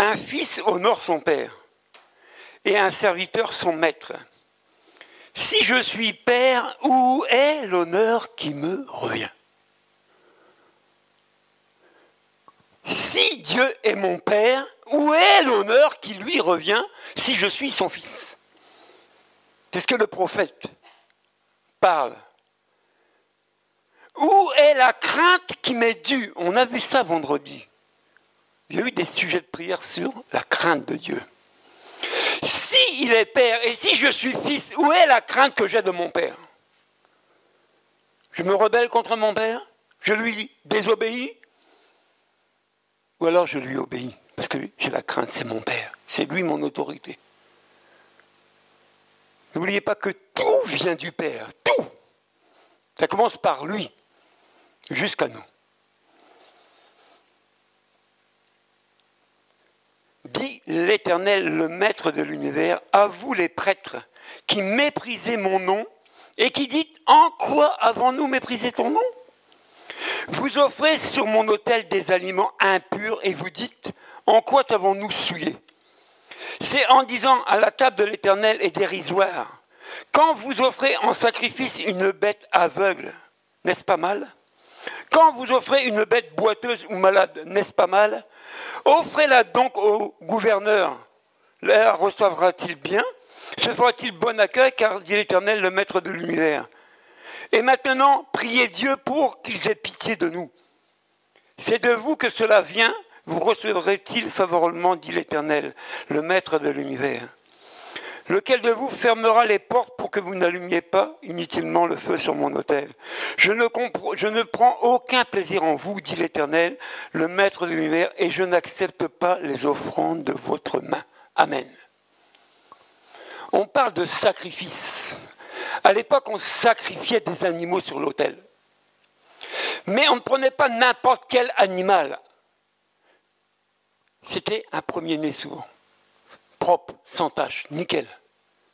Un fils honore son père et un serviteur son maître. Si je suis père, où est l'honneur qui me revient? Si Dieu est mon père, où est l'honneur qui lui revient si je suis son fils? C'est ce que le prophète parle. Où est la crainte qui m'est due? On a vu ça vendredi. Il y a eu des sujets de prière sur la crainte de Dieu. Si il est père et si je suis fils, où est la crainte que j'ai de mon père? Je me rebelle contre mon père? Je lui désobéis? Ou alors je lui obéis? Parce que j'ai la crainte, c'est mon père. C'est lui mon autorité. N'oubliez pas que tout vient du Père. Tout. Ça commence par lui, jusqu'à nous. Dit l'Éternel, le Maître de l'univers, à vous les prêtres, qui méprisez mon nom, et qui dites, en quoi avons-nous méprisé ton nom? Vous offrez sur mon autel des aliments impurs, et vous dites, en quoi t'avons-nous souillé? C'est en disant, à la table de l'Éternel est dérisoire. Quand vous offrez en sacrifice une bête aveugle, n'est-ce pas mal? Quand vous offrez une bête boiteuse ou malade, n'est-ce pas mal? Offrez-la donc au gouverneur. La recevra-t-il bien? Se fera-t-il bon accueil, car dit l'Éternel, le Maître de l'univers. Et maintenant, priez Dieu pour qu'il ait pitié de nous. C'est de vous que cela vient, vous recevrez-il favorablement, dit l'Éternel, le Maître de l'univers. Lequel de vous fermera les portes pour que vous n'allumiez pas inutilement le feu sur mon autel? Je ne prends aucun plaisir en vous, dit l'Éternel, le Maître de l'univers, et je n'accepte pas les offrandes de votre main. Amen. On parle de sacrifice. À l'époque, on sacrifiait des animaux sur l'autel. Mais on ne prenait pas n'importe quel animal. C'était un premier-né souvent. Propre, sans tache, nickel.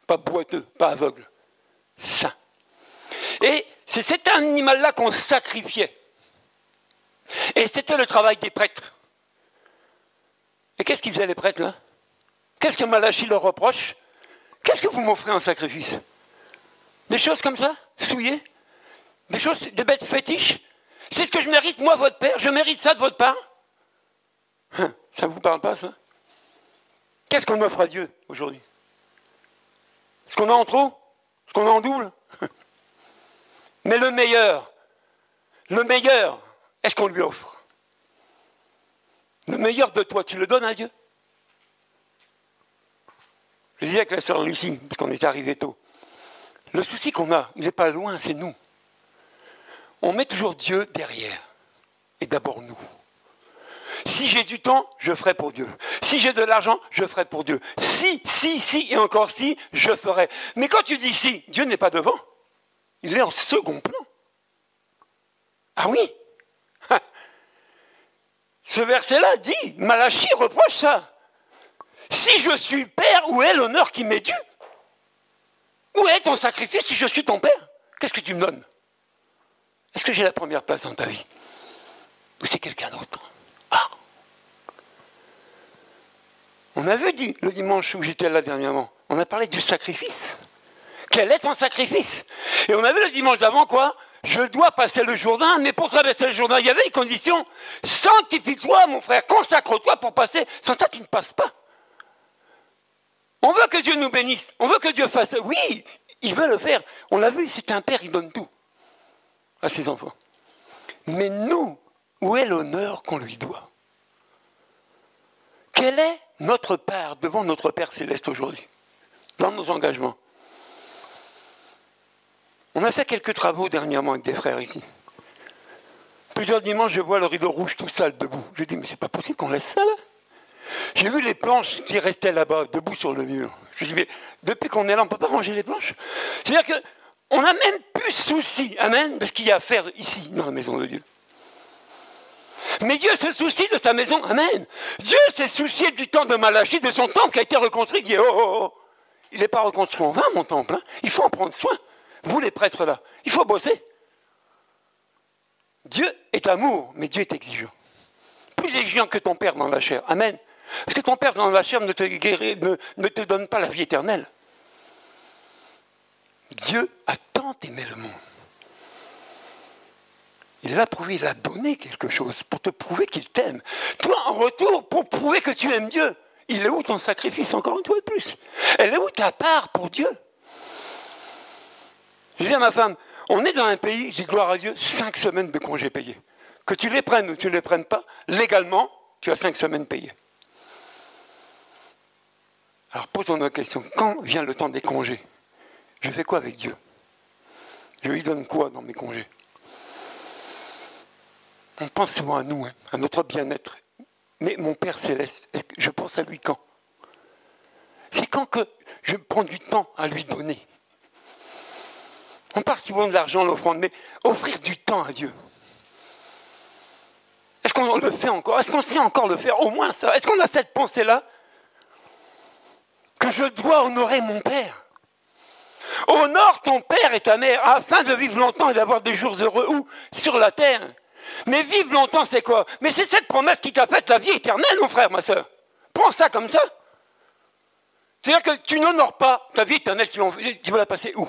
Pas boiteux, pas aveugle. Sain. Et c'est cet animal-là qu'on sacrifiait. Et c'était le travail des prêtres. Et qu'est-ce qu'ils faisaient les prêtres là? Qu'est-ce que Malachie leur reproche? Qu'est-ce que vous m'offrez en sacrifice? Des choses comme ça? Souillées? Des choses, des bêtes fétiches? C'est ce que je mérite, moi, votre père? Je mérite ça de votre part? Ça ne vous parle pas, ça? Qu'est-ce qu'on offre à Dieu aujourd'hui? Est-ce qu'on a en trop? Est-ce qu'on a en double? Mais le meilleur, est-ce qu'on lui offre? Le meilleur de toi, tu le donnes à Dieu? Je disais avec la sœur Lucie, parce qu'on est arrivé tôt, le souci qu'on a, il n'est pas loin, c'est nous. On met toujours Dieu derrière, et d'abord nous. Si j'ai du temps, je ferai pour Dieu. Si j'ai de l'argent, je ferai pour Dieu. Si, et encore si, je ferai. Mais quand tu dis si, Dieu n'est pas devant. Il est en second plan. Ah oui? Ce verset-là dit, Malachie reproche ça. Si je suis père, où est l'honneur qui m'est dû? Où est ton sacrifice si je suis ton père? Qu'est-ce que tu me donnes? Est-ce que j'ai la première place dans ta vie? Ou c'est quelqu'un d'autre? Ah! On avait dit le dimanche où j'étais là dernièrement, on a parlé du sacrifice. Quel est ton sacrifice? Et on avait le dimanche d'avant quoi? Je dois passer le Jourdain, mais pour traverser le Jourdain, il y avait une condition. Sanctifie-toi, mon frère, consacre-toi pour passer. Sans ça, tu ne passes pas. On veut que Dieu nous bénisse. On veut que Dieu fasse. Oui, il veut le faire. On l'a vu, c'est un père, il donne tout à ses enfants. Mais nous, où est l'honneur qu'on lui doit? Quelle est notre part devant notre Père Céleste aujourd'hui, dans nos engagements? On a fait quelques travaux dernièrement avec des frères ici. Plusieurs dimanches, je vois le rideau rouge tout sale debout. Je dis, mais c'est pas possible qu'on laisse ça là. J'ai vu les planches qui restaient là-bas, debout sur le mur. Je dis, mais depuis qu'on est là, on ne peut pas ranger les planches. C'est-à-dire qu'on n'a même plus souci, amen, de ce qu'il y a à faire ici, dans la maison de Dieu. Mais Dieu se soucie de sa maison, amen. Dieu s'est soucié du temps de Malachie, de son temple qui a été reconstruit. Il dit, il n'est pas reconstruit en vain, mon temple. Hein. Il faut en prendre soin. Vous, les prêtres là, il faut bosser. Dieu est amour, mais Dieu est exigeant. Plus exigeant que ton père dans la chair, amen. Parce que ton Père dans la chair ne te donne pas la vie éternelle. Dieu a tant aimé le monde. Il l'a prouvé, il a donné quelque chose pour te prouver qu'il t'aime. Toi, en retour, pour prouver que tu aimes Dieu, il est où ton sacrifice encore une fois de plus? Elle est où ta part pour Dieu? Je dis à ma femme, on est dans un pays, j'ai gloire à Dieu, 5 semaines de congés payés. Que tu les prennes ou tu ne les prennes pas, légalement, tu as 5 semaines payées. Alors posons-nous la question, quand vient le temps des congés? Je fais quoi avec Dieu? Je lui donne quoi dans mes congés? On pense souvent à nous, à notre bien-être. Mais mon Père Céleste, je pense à lui quand? C'est quand que je prends du temps à lui donner. On parle souvent de l'argent, l'offrande, mais offrir du temps à Dieu. Est-ce qu'on le fait encore? Est-ce qu'on sait encore le faire? Au moins ça. Est-ce qu'on a cette pensée-là? Que je dois honorer mon Père. Honore ton Père et ta mère afin de vivre longtemps et d'avoir des jours heureux. Où? Sur la terre. Mais vivre longtemps, c'est quoi? Mais c'est cette promesse qui t'a faite la vie éternelle, mon frère, ma soeur. Prends ça comme ça. C'est-à-dire que tu n'honores pas ta vie éternelle, tu vas la passer où?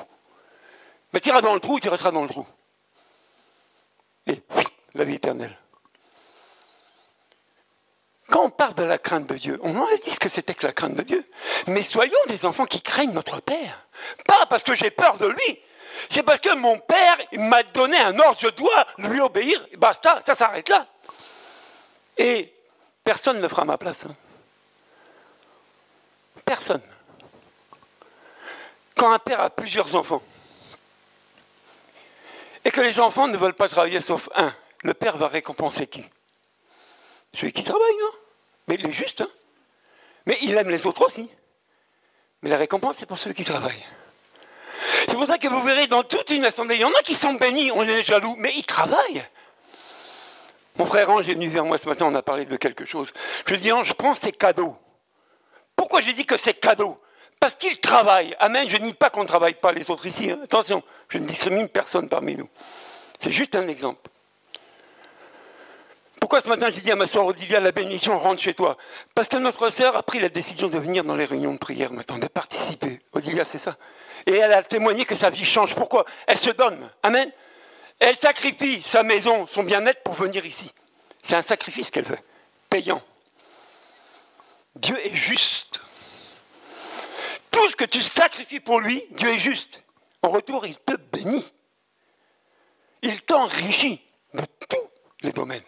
Mais tu iras dans le trou, tu resteras dans le trou. Et oui, la vie éternelle. Quand on parle de la crainte de Dieu, on a dit ce que c'était que la crainte de Dieu. Mais soyons des enfants qui craignent notre Père. Pas parce que j'ai peur de lui. C'est parce que mon Père m'a donné un ordre, je dois lui obéir. Basta, ça s'arrête là. Et personne ne le fera à ma place. Personne. Quand un père a plusieurs enfants, et que les enfants ne veulent pas travailler sauf un, le père va récompenser qui? Celui qui travaille, non? Mais il est juste, hein? Mais il aime les autres aussi. Mais la récompense, c'est pour ceux qui travaillent. C'est pour ça que vous verrez dans toute une assemblée, il y en a qui sont bénis, on est jaloux, mais ils travaillent. Mon frère Ange est venu vers moi ce matin, on a parlé de quelque chose. Je lui ai dit, Ange, prends ces cadeaux. Pourquoi je dis que c'est cadeau? Parce qu'ils travaillent. Amen, je ne nie pas qu'on ne travaille pas les autres ici. Hein. Attention, je ne discrimine personne parmi nous. C'est juste un exemple. Pourquoi ce matin j'ai dit à ma soeur Odilia, la bénédiction rentre chez toi? Parce que notre sœur a pris la décision de venir dans les réunions de prière maintenant, de participer. Odilia, c'est ça. Et elle a témoigné que sa vie change. Pourquoi? Elle se donne. Amen. Elle sacrifie sa maison, son bien-être pour venir ici. C'est un sacrifice qu'elle fait, payant. Dieu est juste. Tout ce que tu sacrifies pour lui, Dieu est juste. En retour, il te bénit. Il t'enrichit de tous les domaines.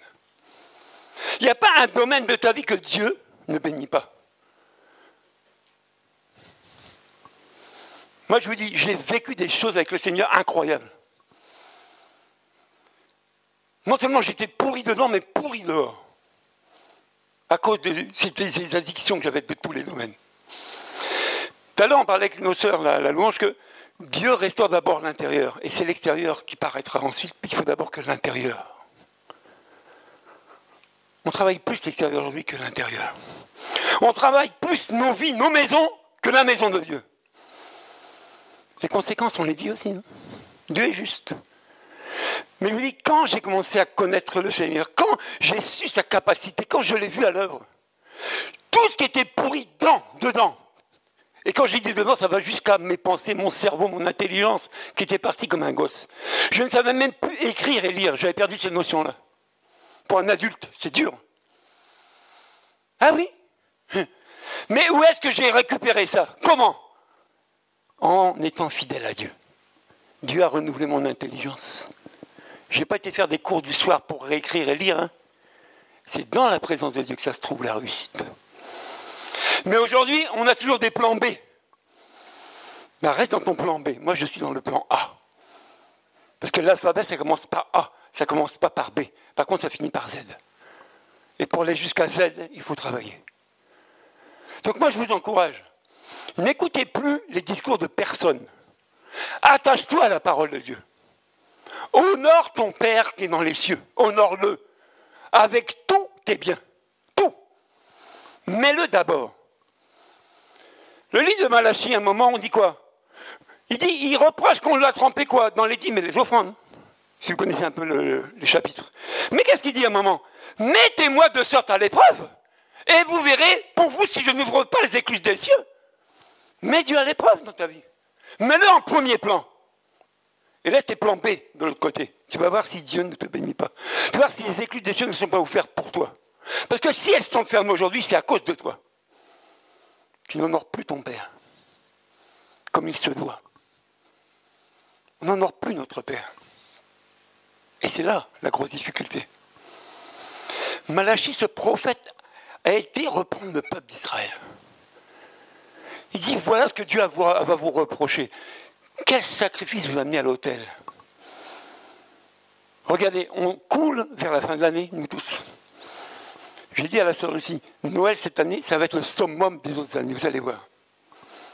Il n'y a pas un domaine de ta vie que Dieu ne bénit pas. Moi, je vous dis, j'ai vécu des choses avec le Seigneur incroyables. Non seulement j'étais pourri dedans, mais pourri dehors. À cause de ces addictions que j'avais de tous les domaines. Tout à l'heure, on parlait avec nos sœurs, la louange, que Dieu restaure d'abord l'intérieur. Et c'est l'extérieur qui paraîtra ensuite, puis il faut d'abord que l'intérieur. On travaille plus l'extérieur aujourd'hui que l'intérieur. On travaille plus nos vies, nos maisons, que la maison de Dieu. Les conséquences, on les vit aussi. Hein. Dieu est juste. Mais je me dis, quand j'ai commencé à connaître le Seigneur, quand j'ai su sa capacité, quand je l'ai vu à l'œuvre, tout ce qui était pourri dedans, et quand j'ai dit dedans, ça va jusqu'à mes pensées, mon cerveau, mon intelligence, qui était parti comme un gosse. Je ne savais même plus écrire et lire, j'avais perdu ces notions-là. Pour un adulte, c'est dur. Ah oui? Mais où est-ce que j'ai récupéré ça? Comment? En étant fidèle à Dieu. Dieu a renouvelé mon intelligence. Je n'ai pas été faire des cours du soir pour réécrire et lire. Hein. C'est dans la présence de Dieu que ça se trouve, la réussite. Mais aujourd'hui, on a toujours des plans B. Ben, reste dans ton plan B. Moi, je suis dans le plan A. Parce que l'alphabet, ça commence par A. Ça ne commence pas par B. Par contre, ça finit par Z. Et pour aller jusqu'à Z, il faut travailler. Donc moi, je vous encourage. N'écoutez plus les discours de personne. Attache-toi à la parole de Dieu. Honore ton Père qui est dans les cieux. Honore-le. Avec tous tes biens. Tout. Mets-le d'abord. Le livre de Malachie, à un moment, on dit quoi? Il reproche qu'on l'a trempé quoi? Dans les dîmes et les offrandes. Si vous connaissez un peu les chapitres. Mais qu'est-ce qu'il dit à un moment? Mettez-moi de sorte à l'épreuve, Et vous verrez, pour vous, si je n'ouvre pas les écluses des cieux, mets Dieu à l'épreuve dans ta vie. Mets-le en premier plan. Et là, t'es plan B de l'autre côté. Tu vas voir si Dieu ne te bénit pas. Tu vas voir si les écluses des cieux ne sont pas ouvertes pour toi. Parce que si elles sont fermées aujourd'hui, c'est à cause de toi. Tu n'honores plus ton Père, comme il se doit. On n'honore plus notre Père. Et c'est là la grosse difficulté. Malachie, ce prophète, a été reprendre le peuple d'Israël. Il dit, voilà ce que Dieu va vous reprocher. Quel sacrifice vous amenez à l'autel? Regardez, on coule vers la fin de l'année, nous tous. J'ai dit à la sœur aussi, Noël cette année, ça va être le summum des autres années, vous allez voir.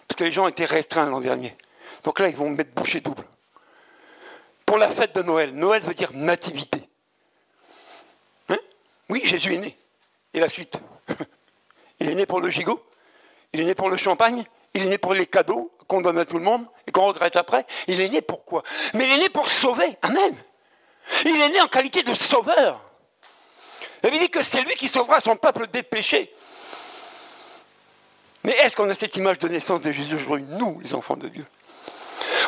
Parce que les gens étaient restreints l'an dernier. Donc là, ils vont mettre bouchée double. Pour la fête de Noël, Noël veut dire nativité. Hein? Oui, Jésus est né. Et la suite? Il est né pour le gigot? Il est né pour le champagne? Il est né pour les cadeaux qu'on donne à tout le monde et qu'on regrette après? Il est né pour quoi? Mais il est né pour sauver. Amen. Il est né en qualité de sauveur. Il dit que c'est lui qui sauvera son peuple des péchés. Mais est-ce qu'on a cette image de naissance de Jésus aujourd'hui, nous, les enfants de Dieu?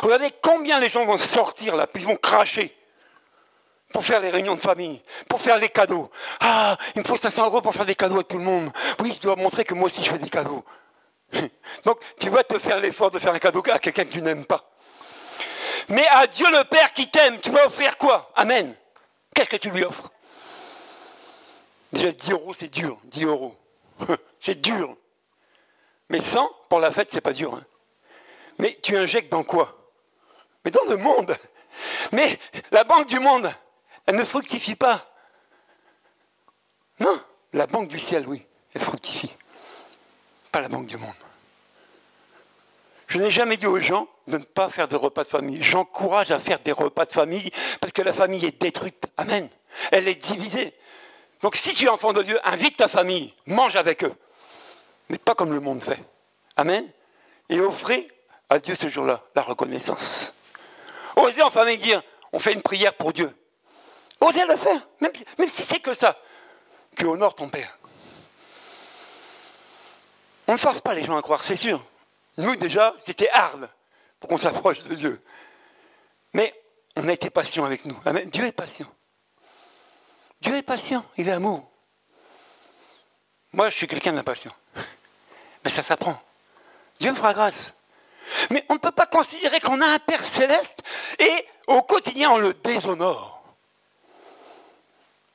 Regardez combien les gens vont sortir là, puis ils vont cracher pour faire les réunions de famille, pour faire les cadeaux. Ah, il me faut 500 € pour faire des cadeaux à tout le monde. Oui, je dois montrer que moi aussi je fais des cadeaux. Donc, tu vas te faire l'effort de faire un cadeau à quelqu'un que tu n'aimes pas. Mais à Dieu le Père qui t'aime, tu vas offrir quoi? Amen. Qu'est-ce que tu lui offres? Déjà, 10 €, c'est dur. 10 €. C'est dur. Mais 100, pour la fête, c'est pas dur. Hein. Mais tu injectes dans quoi? Mais dans le monde. Mais la banque du monde, elle ne fructifie pas. Non, la banque du ciel, oui, elle fructifie. Pas la banque du monde. Je n'ai jamais dit aux gens de ne pas faire de repas de famille. J'encourage à faire des repas de famille parce que la famille est détruite. Amen. Elle est divisée. Donc si tu es enfant de Dieu, invite ta famille, mange avec eux. Mais pas comme le monde fait. Amen. Et offrez à Dieu ce jour-là la reconnaissance. Osez en famille dire, on fait une prière pour Dieu. Osez le faire, même si c'est que ça. Tu honores ton Père. On ne force pas les gens à croire, c'est sûr. Nous déjà, c'était hard pour qu'on s'approche de Dieu. Mais on a été patient avec nous. Amen. Dieu est patient. Dieu est patient, il est amour. Moi, je suis quelqu'un d'impatient. Mais ça s'apprend. Dieu me fera grâce. Mais on ne peut pas considérer qu'on a un Père céleste et au quotidien on le déshonore.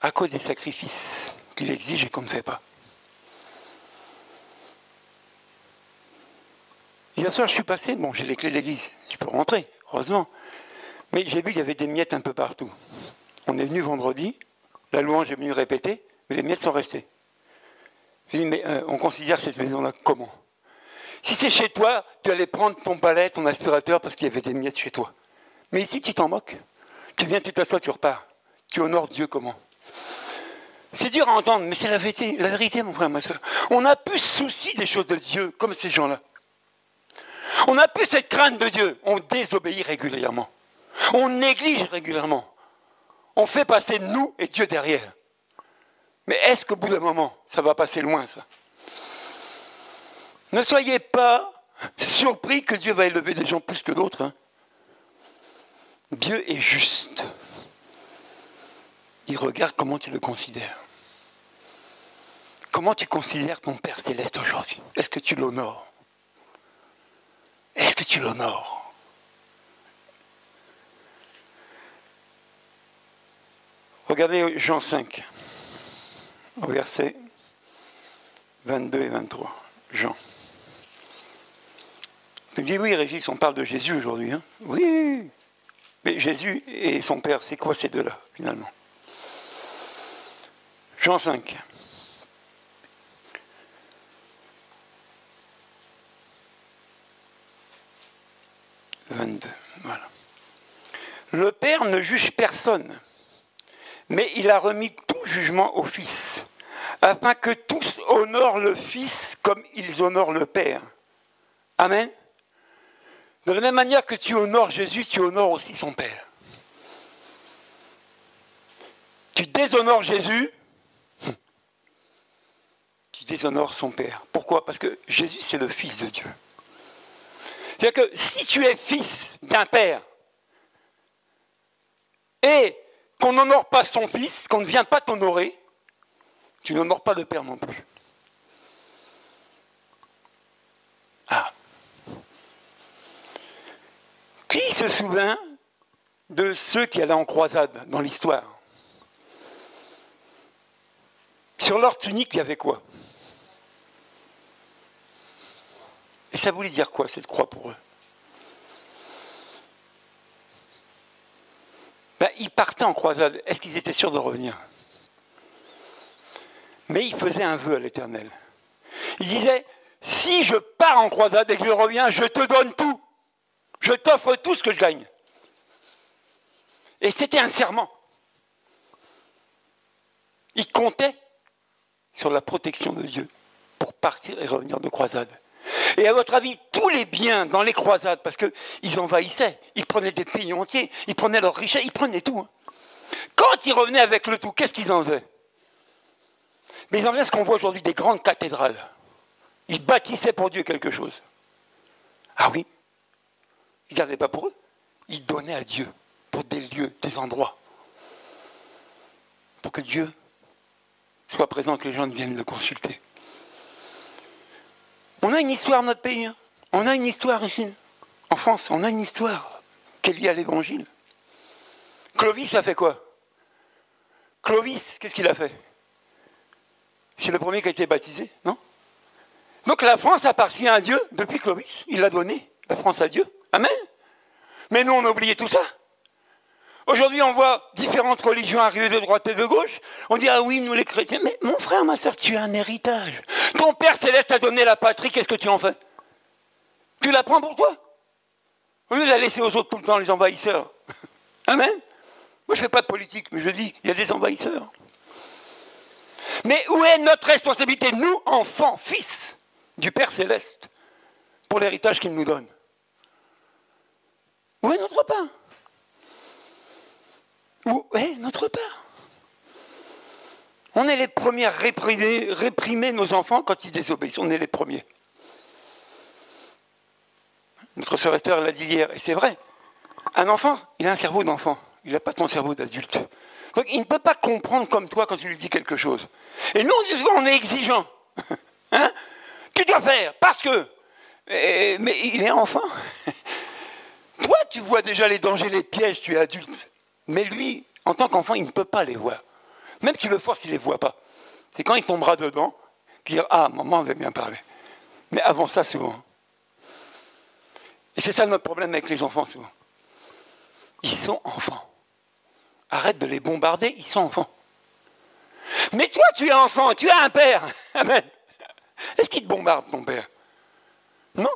À cause des sacrifices qu'il exige et qu'on ne fait pas. Hier soir, je suis passé, bon, j'ai les clés de l'église, je peux rentrer, heureusement. Mais j'ai vu qu'il y avait des miettes un peu partout. On est venu vendredi, la louange est venue répéter, mais les miettes sont restées. J'ai dit, mais on considère cette maison-là comment? Si c'est chez toi, tu allais prendre ton balai, ton aspirateur, parce qu'il y avait des miettes chez toi. Mais ici, tu t'en moques. Tu viens, tu t'assois, tu repars. Tu honores Dieu comment? C'est dur à entendre, mais c'est la vérité, mon frère, ma soeur. On n'a plus souci des choses de Dieu, comme ces gens-là. On n'a plus cette crainte de Dieu. On désobéit régulièrement. On néglige régulièrement. On fait passer nous et Dieu derrière. Mais est-ce qu'au bout d'un moment, ça va passer loin, ça? Ne soyez pas surpris que Dieu va élever des gens plus que d'autres. Hein. Dieu est juste. Il regarde comment tu le considères. Comment tu considères ton Père céleste aujourd'hui? Est-ce que tu l'honores? Est-ce que tu l'honores? Regardez Jean 5, au verset 22 et 23. Jean. Tu me dis, oui, Régis, on parle de Jésus aujourd'hui. Hein? Oui, mais Jésus et son Père, c'est quoi ces deux-là, finalement? Jean 5. « 22, voilà. Le Père ne juge personne, mais il a remis tout jugement au Fils, afin que tous honorent le Fils comme ils honorent le Père. Amen. De la même manière que tu honores Jésus, tu honores aussi son Père. Tu déshonores Jésus, tu déshonore son Père. Pourquoi? Parce que Jésus, c'est le Fils de Dieu. C'est-à-dire que si tu es fils d'un Père et qu'on n'honore pas son Fils, qu'on ne vient pas t'honorer, tu n'honores pas le Père non plus. Ah. Qui se souvient de ceux qui allaient en croisade dans l'histoire? Sur leur tunique, il y avait quoi? Et ça voulait dire quoi, cette croix pour eux? Ben, ils partaient en croisade. Est-ce qu'ils étaient sûrs de revenir? Mais ils faisaient un vœu à l'Éternel. Ils disaient, si je pars en croisade et que je reviens, je te donne tout. Je t'offre tout ce que je gagne. Et c'était un serment. Ils comptaient sur la protection de Dieu pour partir et revenir de croisade. Et à votre avis, tous les biens dans les croisades, parce qu'ils envahissaient, ils prenaient des pays entiers, ils prenaient leurs richesses, ils prenaient tout. Quand ils revenaient avec le tout, qu'est-ce qu'ils en faisaient? Mais ils en faisaient ce qu'on voit aujourd'hui, des grandes cathédrales. Ils bâtissaient pour Dieu quelque chose. Ah oui, ils ne gardaient pas pour eux, ils donnaient à Dieu pour des lieux, des endroits. Pour que Dieu soit présent, que les gens viennent le consulter. On a une histoire, notre pays. Hein. On a une histoire ici. En France, on a une histoire qui est liée à l'Évangile. Clovis a fait quoi? Clovis, qu'est-ce qu'il a fait? C'est le premier qui a été baptisé, non? Donc la France appartient à Dieu depuis Clovis. Il a donné la France à Dieu. Amen. Mais nous, on a oublié tout ça. Aujourd'hui, on voit différentes religions arriver de droite et de gauche. On dit, ah oui, nous les chrétiens. Mais mon frère, ma soeur, tu as un héritage. Ton Père Céleste t'a donné la patrie, qu'est-ce que tu en fais? Tu la prends pour toi? Au lieu de la laisser aux autres tout le temps, les envahisseurs. Amen. Moi, je ne fais pas de politique, mais je dis, il y a des envahisseurs. Mais où est notre responsabilité, nous, enfants, fils du Père Céleste, pour l'héritage qu'il nous donne? Où est notre part? Où est notre part? On est les premiers à réprimer nos enfants quand ils désobéissent. On est les premiers. Notre sœur Esther l'a dit hier, et c'est vrai. Un enfant, il a un cerveau d'enfant. Il n'a pas ton cerveau d'adulte. Donc il ne peut pas comprendre comme toi quand tu lui dis quelque chose. Et nous, on est exigeants. Hein? Tu dois faire, parce que... mais il est enfant. Toi, tu vois déjà les dangers, les pièges, tu es adulte. Mais lui, en tant qu'enfant, il ne peut pas les voir. Même tu le forces, il ne les voit pas. C'est quand il tombera dedans qu'il dira, ah, maman avait bien parlé. Mais avant ça, c'est bon. Et c'est ça notre problème avec les enfants, souvent. Ils sont enfants. Arrête de les bombarder, ils sont enfants. Mais toi, tu es enfant, tu as un père. Amen. Est-ce qu'il te bombarde, ton père? Non.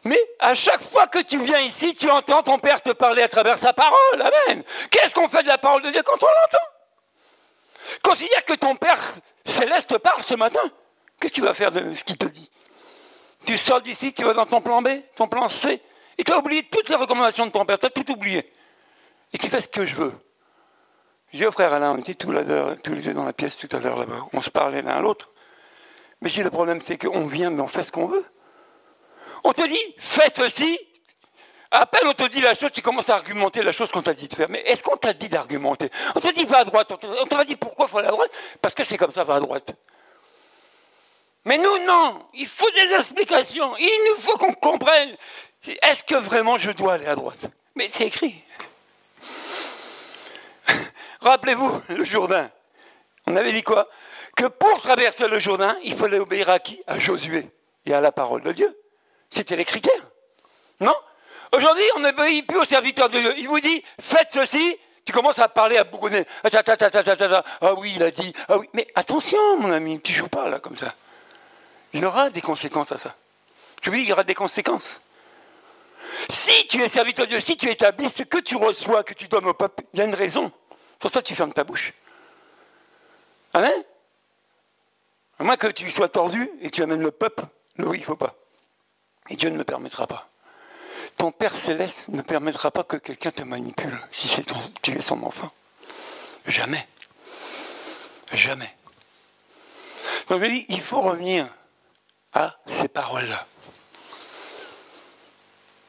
Mais à chaque fois que tu viens ici, tu entends ton père te parler à travers sa parole. Amen. Qu'est-ce qu'on fait de la parole de Dieu quand on l'entend? Considère que ton Père Céleste te parle ce matin. Qu'est-ce que tu vas faire de ce qu'il te dit? Tu sors d'ici, tu vas dans ton plan B, ton plan C, et tu as oublié toutes les recommandations de ton Père, tu as tout oublié. Et tu fais ce que je veux. Je dis au frère Alain, on était tous les deux dans la pièce tout à l'heure là-bas, on se parlait l'un à l'autre. Mais je dis, le problème c'est qu'on vient, mais on fait ce qu'on veut. On te dit, fais ceci. À peine on te dit la chose, tu commences à argumenter la chose qu'on t'a dit de faire. Mais est-ce qu'on t'a dit d'argumenter? On te dit va à droite, on t'a dit pourquoi il faut aller à droite? Parce que c'est comme ça, va à droite. Mais nous, non, il faut des explications, il nous faut qu'on comprenne. Est-ce que vraiment je dois aller à droite? Mais c'est écrit. Rappelez-vous, le Jourdain. On avait dit quoi? Que pour traverser le Jourdain, il fallait obéir à qui? À Josué et à la parole de Dieu. C'était les critères. Non? Aujourd'hui, on n'obéit plus au serviteur de Dieu. Il vous dit, faites ceci, tu commences à parler à bourgonner. Ah oui, il a dit, ah oui. Mais attention, mon ami, tu ne joues pas là comme ça. Il y aura des conséquences à ça. Je vous dis, il y aura des conséquences. Si tu es serviteur de Dieu, si tu établis ce que tu reçois, que tu donnes au peuple, il y a une raison. Pour ça, tu fermes ta bouche. Amen? À moins que tu sois tordu et tu amènes le peuple, oui, il ne faut pas. Et Dieu ne le permettra pas. Ton Père Céleste ne permettra pas que quelqu'un te manipule si tu es son enfant. Jamais. Jamais. Donc je dis, il faut revenir à ces paroles-là.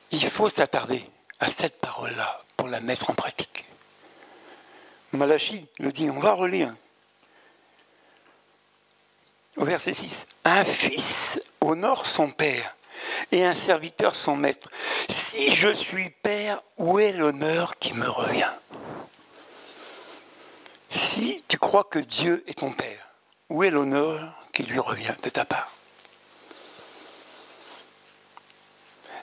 Il faut s'attarder à cette parole-là pour la mettre en pratique. Malachie le dit, on va relire. Au verset 6, un fils honore son père et un serviteur son maître. Si je suis père, où est l'honneur qui me revient? Si tu crois que Dieu est ton père, où est l'honneur qui lui revient de ta part?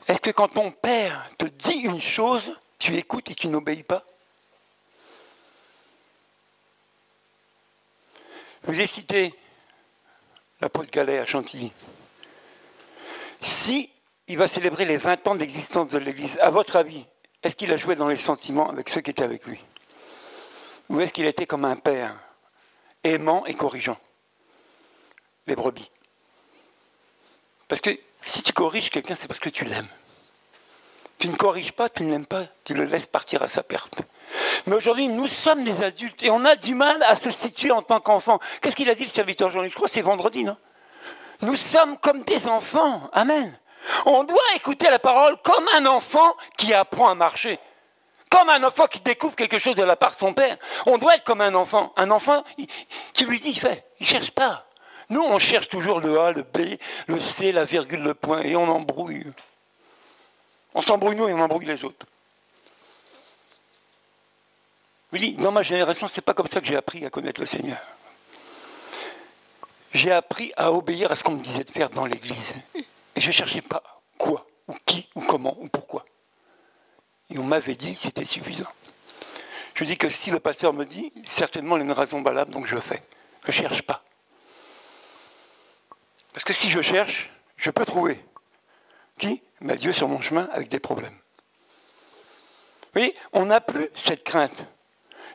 Est-ce que quand ton père te dit une chose, tu écoutes et tu n'obéis pas? Je vous ai cité l'apôtre Gallet à Chantilly. Si il va célébrer les 20 ans d'existence de l'Église, à votre avis, est-ce qu'il a joué dans les sentiments avec ceux qui étaient avec lui? Ou est-ce qu'il a été comme un père, aimant et corrigeant les brebis? Parce que si tu corriges quelqu'un, c'est parce que tu l'aimes. Tu ne corriges pas, tu ne l'aimes pas, tu le laisses partir à sa perte. Mais aujourd'hui, nous sommes des adultes et on a du mal à se situer en tant qu'enfant. Qu'est-ce qu'il a dit le serviteur Jean-Luc? Je crois que c'est vendredi, non? Nous sommes comme des enfants. Amen. On doit écouter la parole comme un enfant qui apprend à marcher. Comme un enfant qui découvre quelque chose de la part de son père. On doit être comme un enfant. Un enfant, tu lui dis, il fait. Il ne cherche pas. Nous, on cherche toujours le A, le B, le C, la virgule, le point, et on embrouille. On s'embrouille nous et on embrouille les autres. Je vous dis, dans ma génération, ce n'est pas comme ça que j'ai appris à connaître le Seigneur. J'ai appris à obéir à ce qu'on me disait de faire dans l'église. Et je ne cherchais pas quoi, ou qui, ou comment, ou pourquoi. Et on m'avait dit que c'était suffisant. Je dis que si le pasteur me dit, certainement il y a une raison valable, donc je fais. Je ne cherche pas. Parce que si je cherche, je peux trouver. Qui? Dieu sur mon chemin avec des problèmes. Vous voyez, on n'a plus cette crainte.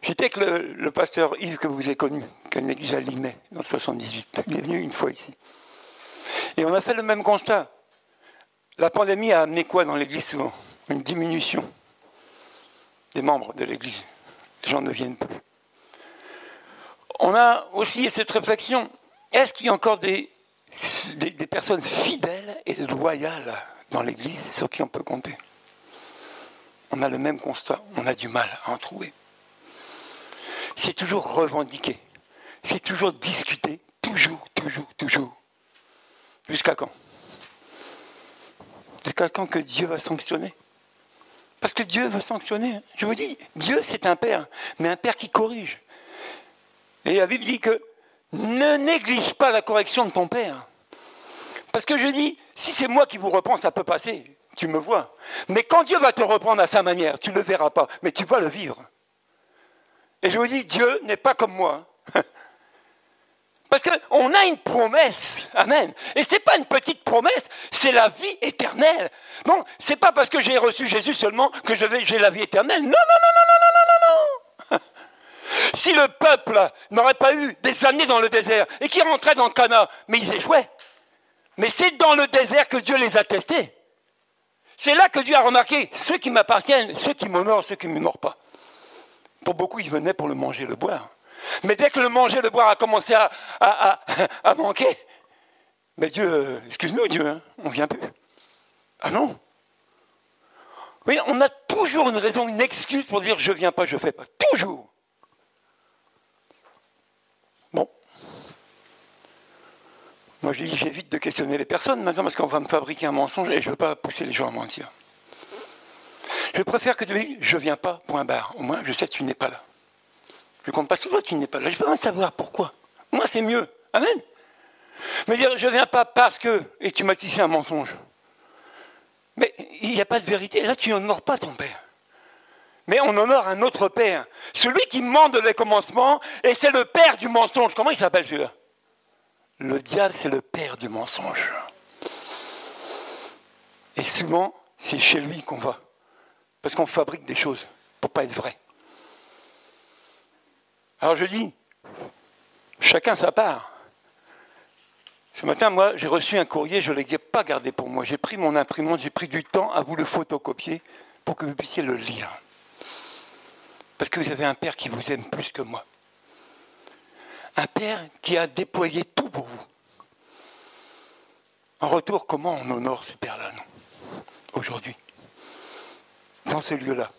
J'étais avec le pasteur Yves que vous avez connu, qui a une église à Limay, dans le 78. Il est venu une fois ici. Et on a fait le même constat. La pandémie a amené quoi dans l'église souvent? Une diminution des membres de l'église. Les gens ne viennent plus. On a aussi cette réflexion. Est-ce qu'il y a encore des personnes fidèles et loyales dans l'église sur qui on peut compter? On a le même constat. On a du mal à en trouver. C'est toujours revendiqué. C'est toujours discuté. Toujours. Jusqu'à quand? Jusqu'à quand que Dieu va sanctionner? Parce que Dieu va sanctionner. Je vous dis, Dieu c'est un père, mais un père qui corrige. Et la Bible dit que ne néglige pas la correction de ton père. Parce que je dis, si c'est moi qui vous reprends, ça peut passer. Tu me vois. Mais quand Dieu va te reprendre à sa manière, tu ne le verras pas, mais tu vas le vivre. Et je vous dis, Dieu n'est pas comme moi. Parce qu'on a une promesse. Amen. Et ce n'est pas une petite promesse, c'est la vie éternelle. Donc, ce n'est pas parce que j'ai reçu Jésus seulement que j'ai la vie éternelle. Non. Si le peuple n'aurait pas eu des années dans le désert et qu'ils rentraient dans le Canaan, mais ils échouaient. Mais c'est dans le désert que Dieu les a testés. C'est là que Dieu a remarqué ceux qui m'appartiennent, ceux qui m'honorent, ceux qui ne m'honorent pas. Pour beaucoup, ils venaient pour le manger et le boire. Mais dès que le manger et le boire a commencé à manquer, mais Dieu, excuse-nous Dieu, hein, on ne vient plus. Ah non. Oui, on a toujours une raison, une excuse pour dire je ne viens pas, je ne fais pas. Toujours. Bon. Moi je dis j'évite de questionner les personnes maintenant parce qu'on va me fabriquer un mensonge et je ne veux pas pousser les gens à mentir. Je préfère que tu dises je ne viens pas, point barre. Au moins je sais que tu n'es pas là. Je ne compte pas sur toi, tu n'es pas là. Je veux savoir pourquoi. Moi, c'est mieux. Amen. Mais dire, je ne viens pas parce que, et tu m'as tissé un mensonge. Mais il n'y a pas de vérité. Là, tu n'honores pas ton père. Mais on honore un autre père. Celui qui mande les commencements, et c'est le père du mensonge. Comment il s'appelle celui-là? Le diable, c'est le père du mensonge. Et souvent, c'est chez lui qu'on va. Parce qu'on fabrique des choses pour ne pas être vrai. Alors je dis, chacun sa part. Ce matin, moi, j'ai reçu un courrier, je ne l'ai pas gardé pour moi. J'ai pris mon imprimante, j'ai pris du temps à vous le photocopier pour que vous puissiez le lire. Parce que vous avez un père qui vous aime plus que moi. Un père qui a déployé tout pour vous. En retour, comment on honore ces pères-là, nous, aujourd'hui, dans ce lieu-là,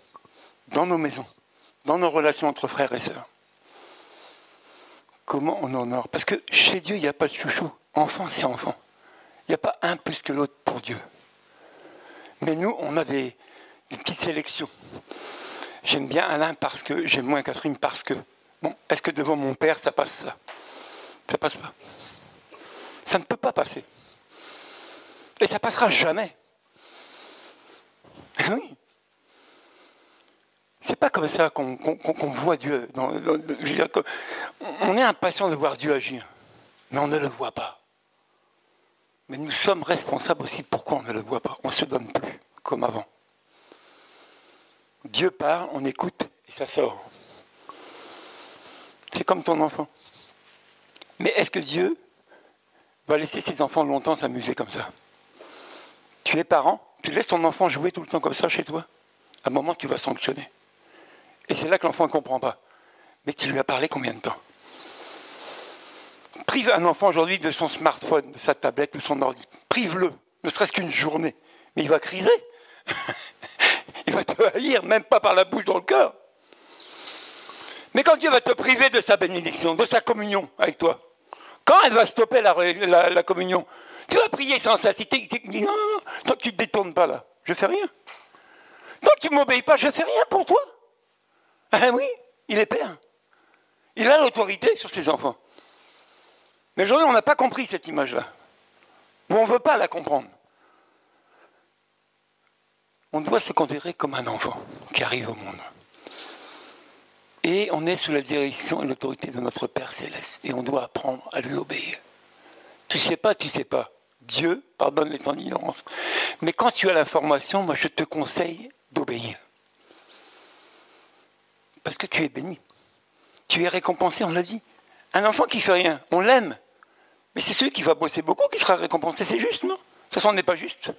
dans nos maisons, dans nos relations entre frères et sœurs? Comment on honore? Parce que chez Dieu, il n'y a pas de chouchou. Enfant, c'est enfant. Il n'y a pas un plus que l'autre pour Dieu. Mais nous, on a des petites sélections. J'aime bien Alain parce que, j'aime moins Catherine parce que. Bon, est-ce que devant mon père, ça passe ça? Ça passe pas. Ça ne peut pas passer. Et ça passera jamais. Oui. C'est pas comme ça qu'on voit Dieu. Je veux dire on est impatient de voir Dieu agir, mais on ne le voit pas. Mais nous sommes responsables aussi pourquoi on ne le voit pas. On ne se donne plus comme avant. Dieu parle, on écoute et ça sort. C'est comme ton enfant. Mais est-ce que Dieu va laisser ses enfants longtemps s'amuser comme ça? Tu es parent, tu laisses ton enfant jouer tout le temps comme ça chez toi. À un moment, tu vas sanctionner. Et c'est là que l'enfant ne comprend pas. Mais tu lui as parlé combien de temps? Prive un enfant aujourd'hui de son smartphone, de sa tablette ou son ordi. Prive-le, ne serait-ce qu'une journée. Mais il va criser. Il va te haïr, même pas par la bouche, dans le cœur. Mais quand Dieu va te priver de sa bénédiction, de sa communion avec toi, quand elle va stopper la communion, tu vas prier sans cessité. Non, tant que tu ne te détournes pas là, je ne fais rien. Tant que tu ne m'obéis pas, je ne fais rien pour toi. Ah oui, il est père. Il a l'autorité sur ses enfants. Mais aujourd'hui, on n'a pas compris cette image-là. Ou on ne veut pas la comprendre. On doit se considérer comme un enfant qui arrive au monde. Et on est sous la direction et l'autorité de notre Père Céleste. Et on doit apprendre à lui obéir. Tu sais pas, tu sais pas. Dieu pardonne les temps d'ignorance. Mais quand tu as l'information, moi je te conseille d'obéir. Parce que tu es béni. Tu es récompensé, on l'a dit. Un enfant qui fait rien, on l'aime. Mais c'est celui qui va bosser beaucoup qui sera récompensé. C'est juste, non? De toute façon, on n'est pas juste.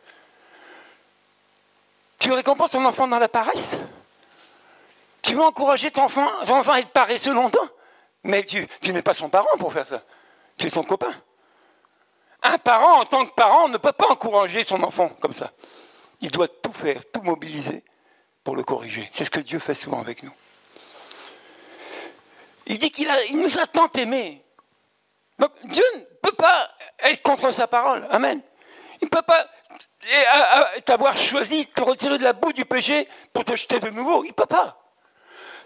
Tu récompenses ton enfant dans la paresse? Tu veux encourager ton enfant à être paresseux longtemps? Mais tu n'es pas son parent pour faire ça. Tu es son copain. Un parent, en tant que parent, ne peut pas encourager son enfant comme ça. Il doit tout faire, tout mobiliser pour le corriger. C'est ce que Dieu fait souvent avec nous. Il dit qu'il nous a tant aimés. Donc Dieu ne peut pas être contre sa parole. Amen. Il ne peut pas t'avoir choisi, te retirer de la boue du péché pour te jeter de nouveau. Il ne peut pas.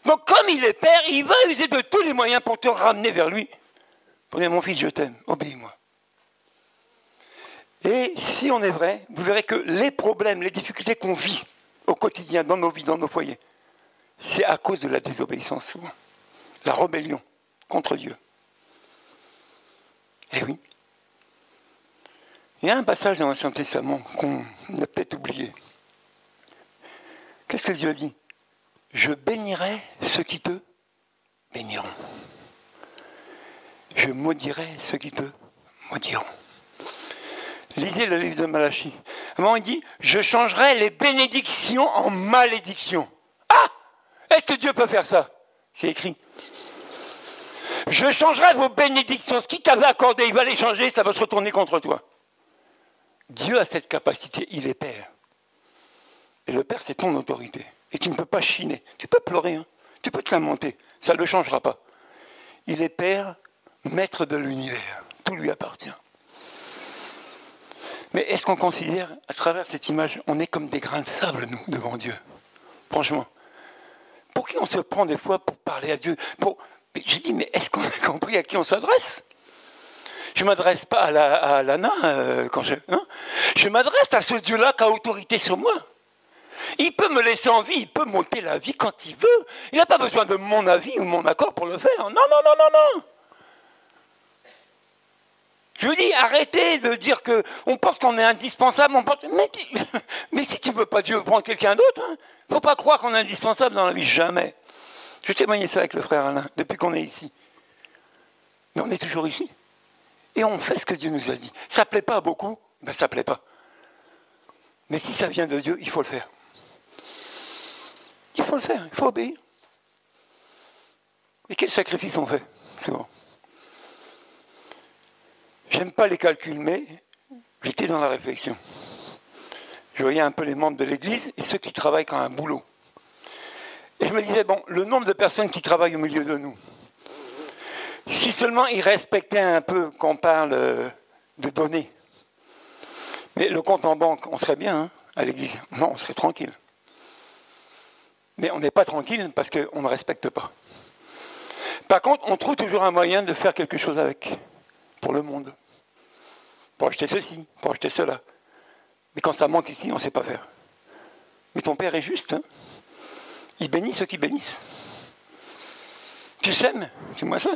Donc comme il est père, il va user de tous les moyens pour te ramener vers lui. Pour dire, mon fils, je t'aime, obéis-moi. Et si on est vrai, vous verrez que les problèmes, les difficultés qu'on vit au quotidien, dans nos vies, dans nos foyers, c'est à cause de la désobéissance souvent. La rébellion contre Dieu. Eh oui. Il y a un passage dans l'Ancien Testament qu'on a peut-être oublié. Qu'est-ce que Dieu dit? Je bénirai ceux qui te béniront. Je maudirai ceux qui te maudiront. Lisez le livre de Malachie. À un moment, il dit, je changerai les bénédictions en malédictions. Ah! Est-ce que Dieu peut faire ça? C'est écrit. Je changerai vos bénédictions. Ce qui t'avait accordé, il va les changer, ça va se retourner contre toi. Dieu a cette capacité, il est Père. Et le Père, c'est ton autorité. Et tu ne peux pas chiner. Tu peux pleurer, hein. Tu peux te lamenter. Ça ne le changera pas. Il est Père, maître de l'univers. Tout lui appartient. Mais est-ce qu'on considère, à travers cette image, on est comme des grains de sable, nous, devant Dieu? Franchement. Pour qui on se prend des fois pour parler à Dieu? J'ai dit, mais est-ce qu'on a compris à qui on s'adresse? Je ne m'adresse pas à Lana quand je... Hein, je m'adresse à ce Dieu-là qui a autorité sur moi. Il peut me laisser en vie, il peut monter la vie quand il veut. Il n'a pas besoin de mon avis ou mon accord pour le faire. Non, non, non, non, non. Je vous dis, arrêtez de dire qu'on pense qu'on est indispensable. Mais si tu ne veux pas Dieu, prends quelqu'un d'autre. Il ne faut pas croire qu'on est indispensable dans la vie, jamais. Je témoignais ça avec le frère Alain, depuis qu'on est ici. Mais on est toujours ici. Et on fait ce que Dieu nous a dit. Ça ne plaît pas à beaucoup, ben ça ne plaît pas. Mais si ça vient de Dieu, il faut le faire. Il faut le faire, il faut obéir. Et quels sacrifices on fait? C'est bon. J'aime pas les calculs, mais j'étais dans la réflexion. Je voyais un peu les membres de l'église et ceux qui travaillent quand un boulot. Et je me disais, bon, le nombre de personnes qui travaillent au milieu de nous, si seulement ils respectaient un peu qu'on parle de données. Mais le compte en banque, on serait bien hein, à l'église. Non, on serait tranquille. Mais on n'est pas tranquille parce qu'on ne respecte pas. Par contre, on trouve toujours un moyen de faire quelque chose avec, pour le monde. Pour acheter ceci, pour acheter cela. Mais quand ça manque ici, on ne sait pas faire. Mais ton Père est juste. Hein. Il bénit ceux qui bénissent. Tu sèmes, c'est moi ça.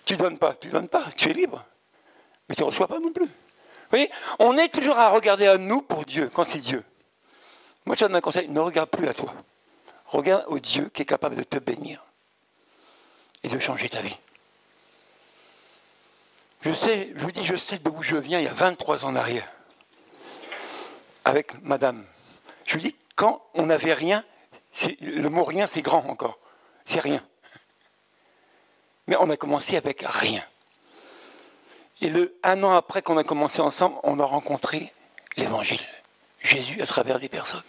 Tu donnes pas, tu es libre. Mais tu ne reçois pas non plus. Vous voyez, on est toujours à regarder à nous pour Dieu, quand c'est Dieu. Moi, je donne un conseil, ne regarde plus à toi. Regarde au Dieu qui est capable de te bénir et de changer ta vie. Je sais d'où je viens il y a 23 ans en arrière. Avec madame. Je lui dis, quand on n'avait rien, le mot rien, c'est grand encore. C'est rien. Mais on a commencé avec rien. Et un an après qu'on a commencé ensemble, on a rencontré l'Évangile. Jésus à travers des personnes.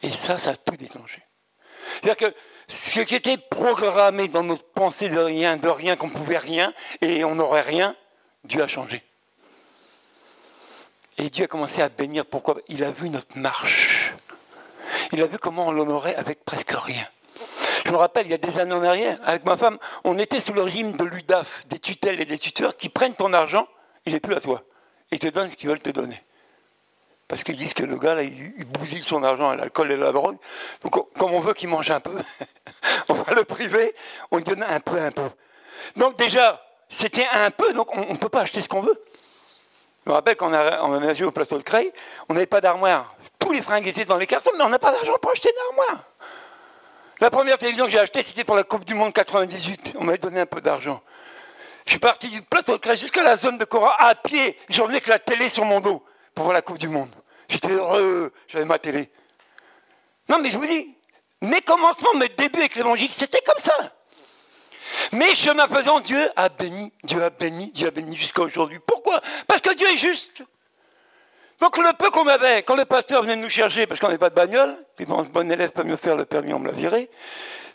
Et ça a tout déclenché. C'est-à-dire que ce qui était programmé dans notre pensée de rien, qu'on pouvait rien, et on n'aurait rien, Dieu a changé. Et Dieu a commencé à bénir. Pourquoi ? Il a vu notre marche. Il a vu comment on l'honorait avec presque rien. Je me rappelle, il y a des années en arrière, avec ma femme, on était sous le régime de l'UDAF, des tutelles et des tuteurs qui prennent ton argent, il n'est plus à toi. Ils te donnent ce qu'ils veulent te donner. Parce qu'ils disent que le gars, là, il bousille son argent à l'alcool et à la drogue. Donc, comme on veut qu'il mange un peu, on va le priver, on lui donne un peu. Donc déjà, c'était un peu, donc on ne peut pas acheter ce qu'on veut. Je me rappelle quand on a aménagé au plateau de Creil, on n'avait pas d'armoire. Tous les fringues étaient dans les cartons, mais on n'a pas d'argent pour acheter une armoire. La première télévision que j'ai achetée, c'était pour la Coupe du Monde 98. On m'avait donné un peu d'argent. Je suis parti du plateau de Creil jusqu'à la zone de Cora à pied. J'en venais que la télé sur mon dos pour voir la Coupe du Monde. J'étais heureux, j'avais ma télé. Non, mais je vous dis, mes commencements, mes débuts avec l'Évangile, c'était comme ça. Mais chemin faisant, Dieu a béni jusqu'à aujourd'hui. Pourquoi ? Parce que Dieu est juste. Donc le peu qu'on avait, quand le pasteur venait nous chercher, parce qu'on n'avait pas de bagnole, puis bon, bon élève peut mieux faire le permis, on me l'a viré.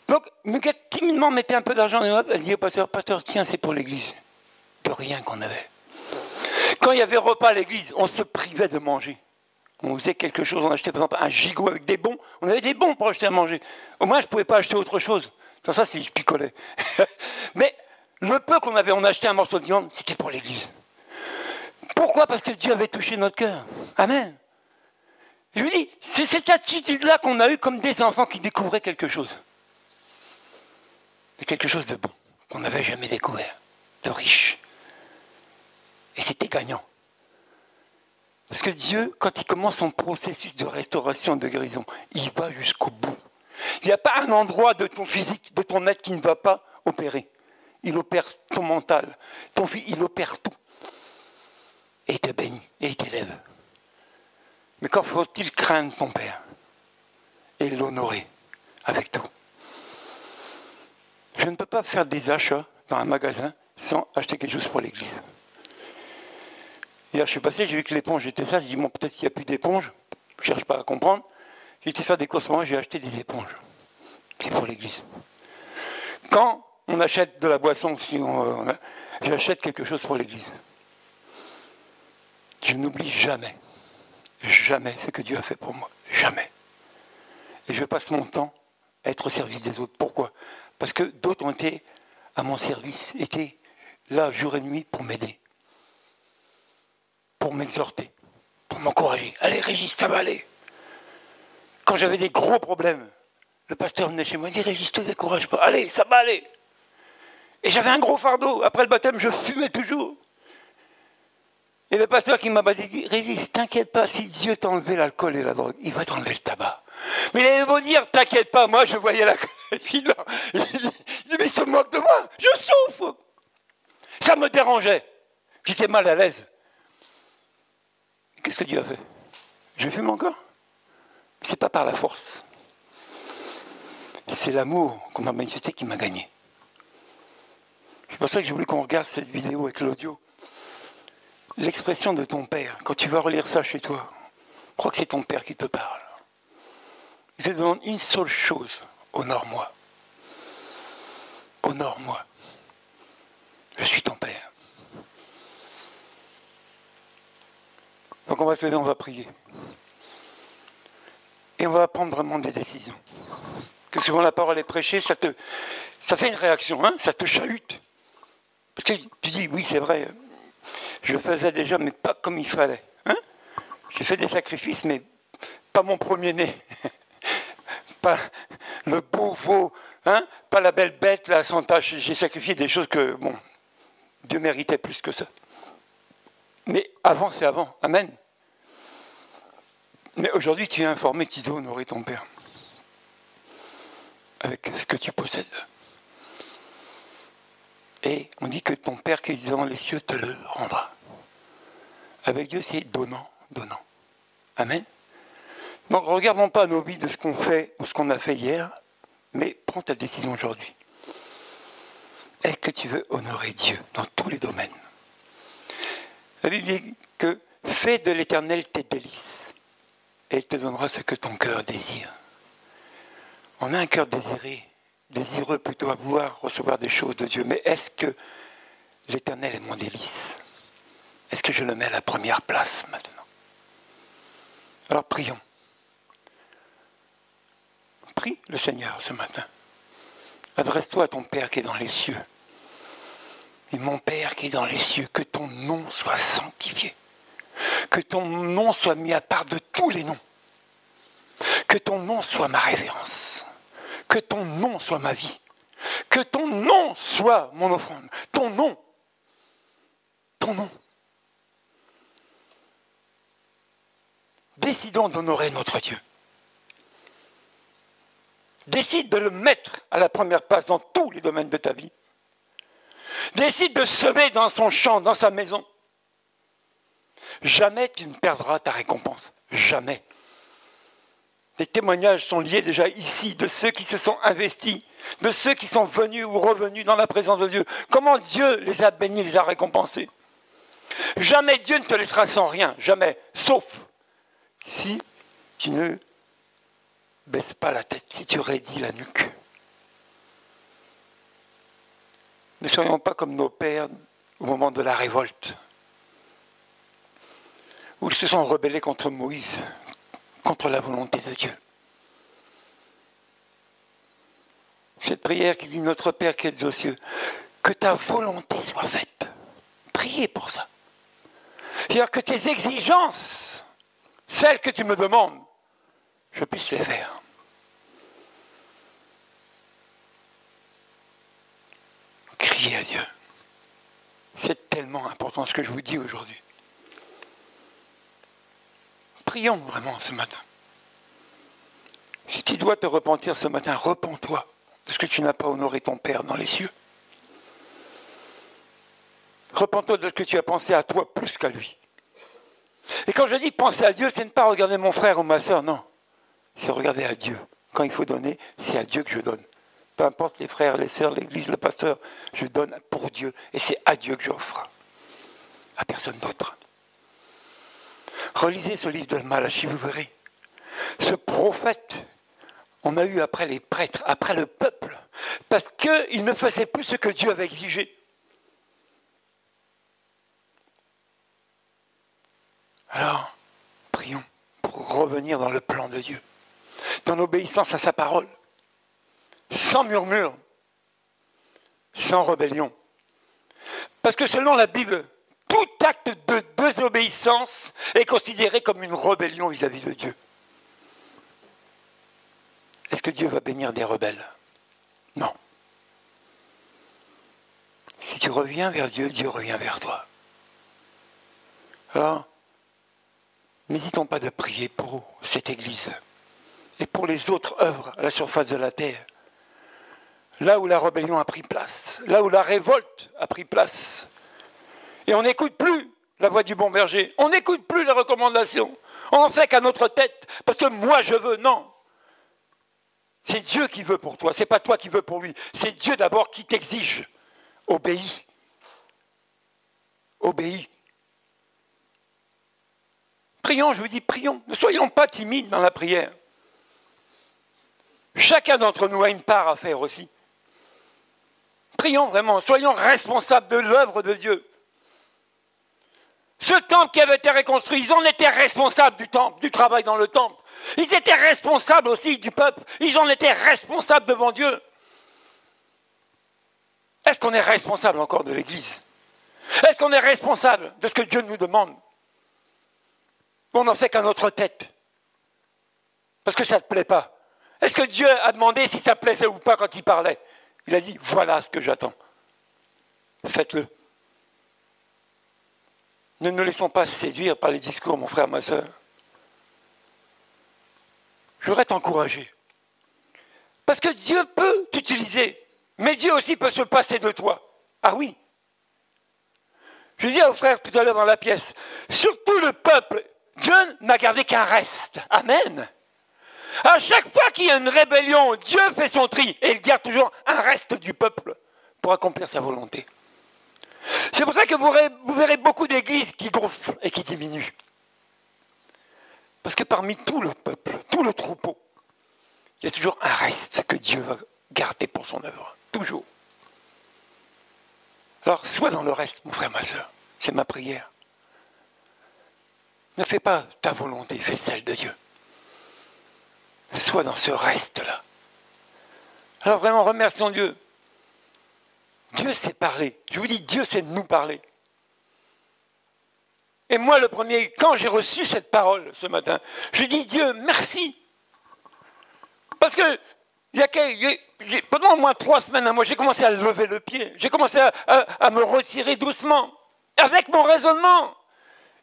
Donc Muguette timidement mettait un peu d'argent dans elle disait au pasteur, tiens, c'est pour l'église. De rien qu'on avait. Quand il y avait repas à l'église, on se privait de manger. On faisait quelque chose, on achetait par exemple un gigot avec des bons. On avait des bons pour acheter à manger. Au moins, je ne pouvais pas acheter autre chose. Ça, c'est je picolais. Mais le peu qu'on avait, on achetait un morceau de viande, c'était pour l'église. Pourquoi ? Parce que Dieu avait touché notre cœur. Amen. Je lui dis, c'est cette attitude-là qu'on a eue comme des enfants qui découvraient quelque chose. Mais quelque chose de bon, qu'on n'avait jamais découvert, de riche. Et c'était gagnant. Parce que Dieu, quand il commence son processus de restauration, de guérison, il va jusqu'au bout. Il n'y a pas un endroit de ton physique, de ton être qui ne va pas opérer. Il opère ton mental, ton fils, il opère tout. Et il te bénit, et il t'élève. Mais quand faut-il craindre ton Père et l'honorer avec tout ? Je ne peux pas faire des achats dans un magasin sans acheter quelque chose pour l'église. Hier, je suis passé, j'ai vu que l'éponge était sale, j'ai dit, bon, peut-être s'il n'y a plus d'éponge, je ne cherche pas à comprendre. J'ai été faire des courses pour moi, j'ai acheté des éponges. C'est pour l'église. Quand on achète de la boisson, j'achète quelque chose pour l'église. Je n'oublie jamais ce que Dieu a fait pour moi. Jamais. Et je passe mon temps à être au service des autres. Pourquoi ? Parce que d'autres ont été à mon service, étaient là jour et nuit pour m'aider, pour m'exhorter, pour m'encourager. Allez Régis, ça va aller. Quand j'avais des gros problèmes, le pasteur venait chez moi et disait, Régis, te décourage pas. Allez, ça va aller. Et j'avais un gros fardeau. Après le baptême, je fumais toujours. Et le pasteur qui m'a dit, Régis, t'inquiète pas, si Dieu t'a enlevé l'alcool et la drogue, il va t'enlever le tabac. Mais il avait beau dire, t'inquiète pas, moi je voyais l'alcool. Il dit, mais il se moque de moi, je souffre. Ça me dérangeait. J'étais mal à l'aise. Qu'est-ce que Dieu a fait ? Je fume encore. C'est pas par la force. C'est l'amour qu'on m'a manifesté qui m'a gagné. C'est pour ça que j'ai voulu qu'on regarde cette vidéo avec l'audio. l'expression de ton Père, quand tu vas relire ça chez toi, crois que c'est ton Père qui te parle. Il te demande une seule chose, honore-moi. Honore-moi. Je suis ton Père. Donc on va se lever, on va prier. Et on va prendre vraiment des décisions. Que souvent la parole est prêchée, ça fait une réaction, hein, ça te chahute. Parce que tu dis, oui c'est vrai, je faisais déjà, mais pas comme il fallait. Hein. J'ai fait des sacrifices, mais pas mon premier-né. Pas le beau veau, hein, pas la belle bête, là, sans tâche. J'ai sacrifié des choses que, bon, Dieu méritait plus que ça. Mais avant, c'est avant. Amen. Mais aujourd'hui, tu es informé, tu dois honorer ton Père. Avec ce que tu possèdes. Et on dit que ton Père qui est dans les cieux te le rendra. Avec Dieu, c'est donnant, donnant. Amen. Donc, regardons pas nos vies de ce qu'on fait ou ce qu'on a fait hier, mais prends ta décision aujourd'hui. Est-ce que tu veux honorer Dieu dans tous les domaines? La Bible dit que fais de l'Éternel tes délices, et il te donnera ce que ton cœur désire. On a un cœur désireux plutôt à pouvoir recevoir des choses de Dieu, mais est-ce que l'Éternel est mon délice? Est-ce que je le mets à la première place maintenant? Alors prions. Prie le Seigneur ce matin. Adresse-toi à ton Père qui est dans les cieux. Et mon Père qui est dans les cieux, que ton nom soit sanctifié. Que ton nom soit mis à part de tous les noms. Que ton nom soit ma révérence. Que ton nom soit ma vie. Que ton nom soit mon offrande. Ton nom. Ton nom. Décidons d'honorer notre Dieu. Décide de le mettre à la première place dans tous les domaines de ta vie. Décide de semer dans son champ, dans sa maison. Jamais tu ne perdras ta récompense. Jamais. Les témoignages sont liés déjà ici de ceux qui se sont investis, de ceux qui sont venus ou revenus dans la présence de Dieu. Comment Dieu les a bénis, les a récompensés. Jamais Dieu ne te laissera sans rien. Jamais. Sauf si tu ne baisse pas la tête, si tu raidis la nuque. Ne soyons pas comme nos pères au moment de la révolte, où ils se sont rebellés contre Moïse, contre la volonté de Dieu. Cette prière qui dit « Notre Père qui es aux cieux », que ta volonté soit faite. Priez pour ça. C'est-à-dire que tes exigences, celles que tu me demandes, je puisse les faire. Criez à Dieu. C'est tellement important ce que je vous dis aujourd'hui. Prions vraiment ce matin. Si tu dois te repentir ce matin, repens-toi de ce que tu n'as pas honoré ton Père dans les cieux. Repens-toi de ce que tu as pensé à toi plus qu'à lui. Et quand je dis penser à Dieu, c'est ne pas regarder mon frère ou ma soeur, non. C'est regarder à Dieu. Quand il faut donner, c'est à Dieu que je donne. Peu importe les frères, les sœurs, l'église, le pasteur, je donne pour Dieu. Et c'est à Dieu que j'offre. À personne d'autre. Relisez ce livre de Malachie, vous verrez. Ce prophète, on a eu après les prêtres, après le peuple, parce qu'ils ne faisaient plus ce que Dieu avait exigé. Alors, prions pour revenir dans le plan de Dieu, dans l'obéissance à sa parole, sans murmure, sans rébellion. Parce que selon la Bible, tout acte de désobéissance est considéré comme une rébellion vis-à-vis de Dieu. Est-ce que Dieu va bénir des rebelles? Non. Si tu reviens vers Dieu, Dieu revient vers toi. Alors, n'hésitons pas de prier pour cette Église et pour les autres œuvres à la surface de la terre. Là où la rébellion a pris place, là où la révolte a pris place. Et on n'écoute plus la voix du bon berger, on n'écoute plus les recommandations. On n'en fait qu'à notre tête, parce que moi je veux, non. C'est Dieu qui veut pour toi, c'est pas toi qui veux pour lui. C'est Dieu d'abord qui t'exige. Obéis. Obéis. Prions, je vous dis, prions. Ne soyons pas timides dans la prière. Chacun d'entre nous a une part à faire aussi. Prions vraiment, soyons responsables de l'œuvre de Dieu. Ce temple qui avait été reconstruit, ils en étaient responsables du temple, du travail dans le temple. Ils étaient responsables aussi du peuple. Ils en étaient responsables devant Dieu. Est-ce qu'on est responsable encore de l'Église? Est-ce qu'on est responsable de ce que Dieu nous demande? Ou on n'en fait qu'à notre tête? Parce que ça ne te plaît pas. Est-ce que Dieu a demandé si ça plaisait ou pas quand il parlait? Il a dit, voilà ce que j'attends. Faites-le. Ne nous laissons pas séduire par les discours, mon frère, ma soeur. Je voudrais t'encourager. Parce que Dieu peut t'utiliser, mais Dieu aussi peut se passer de toi. Ah oui. Je disais aux frères tout à l'heure dans la pièce, surtout le peuple, Dieu n'a gardé qu'un reste. Amen. À chaque fois qu'il y a une rébellion, Dieu fait son tri et il garde toujours un reste du peuple pour accomplir sa volonté. C'est pour ça que vous verrez beaucoup d'églises qui gonflent et qui diminuent. Parce que parmi tout le peuple, tout le troupeau, il y a toujours un reste que Dieu va garder pour son œuvre. Toujours. Alors, sois dans le reste, mon frère, ma soeur. C'est ma prière. Ne fais pas ta volonté, fais celle de Dieu. Sois dans ce reste-là. Alors vraiment, remercions Dieu. Dieu sait parler. Je vous dis, Dieu sait nous parler. Et moi, le premier, quand j'ai reçu cette parole ce matin, je dis, Dieu, merci. Parce que pendant au moins 3 semaines, moi, j'ai commencé à lever le pied. J'ai commencé à me retirer doucement, avec mon raisonnement.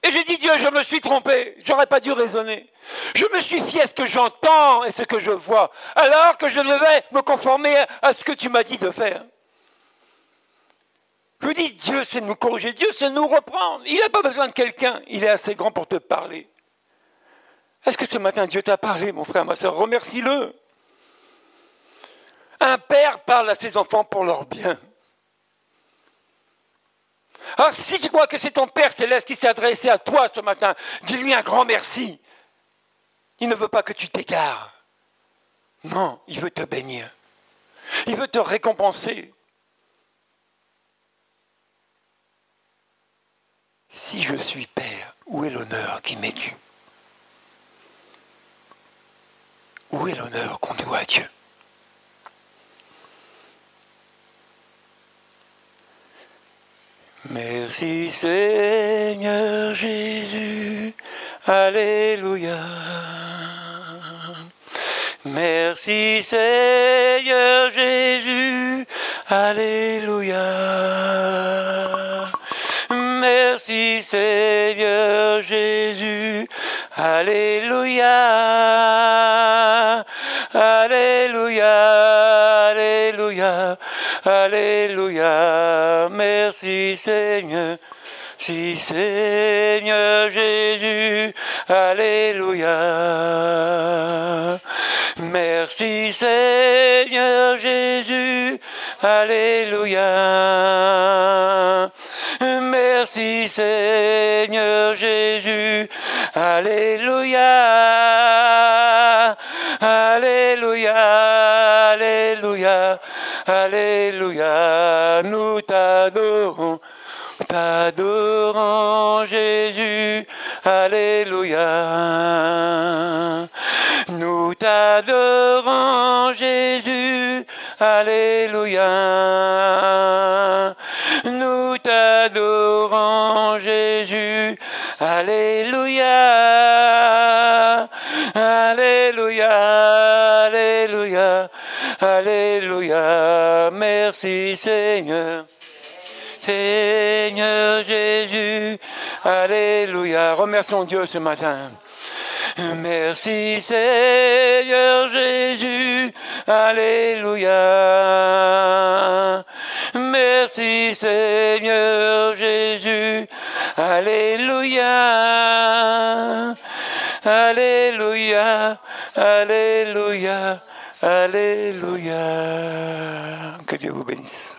Et j'ai dit, Dieu, je me suis trompé. J'aurais pas dû raisonner. Je me suis fié à ce que j'entends et ce que je vois, alors que je devais me conformer à ce que tu m'as dit de faire. Je vous dis, Dieu sait nous corriger, Dieu sait nous reprendre. Il n'a pas besoin de quelqu'un, il est assez grand pour te parler. Est-ce que ce matin, Dieu t'a parlé, mon frère, ma soeur? Remercie-le. Un père parle à ses enfants pour leur bien. Alors, si tu crois que c'est ton Père Céleste qui s'est adressé à toi ce matin, dis-lui un grand merci. Il ne veut pas que tu t'égares. Non, il veut te bénir. Il veut te récompenser. Si je suis Père, où est l'honneur qui m'est dû? Où est l'honneur qu'on doit à Dieu? Merci Seigneur Jésus, alléluia. Merci Seigneur Jésus, alléluia. Merci Seigneur Jésus, alléluia. Alléluia, alléluia, alléluia. Merci Seigneur, si Seigneur Jésus, alléluia. Merci Seigneur Jésus, alléluia. Merci Seigneur Jésus, alléluia. Alléluia, alléluia, alléluia. Nous t'adorons, Jésus, alléluia. Nous t'adorons Jésus, alléluia. Nous t'adorons Jésus, alléluia. Alléluia, alléluia, alléluia. Merci Seigneur, Seigneur Jésus, alléluia. Remercions Dieu ce matin. Merci Seigneur Jésus, alléluia. Merci Seigneur Jésus, alléluia. Alléluia, alléluia, alléluia. Que Dieu vous bénisse.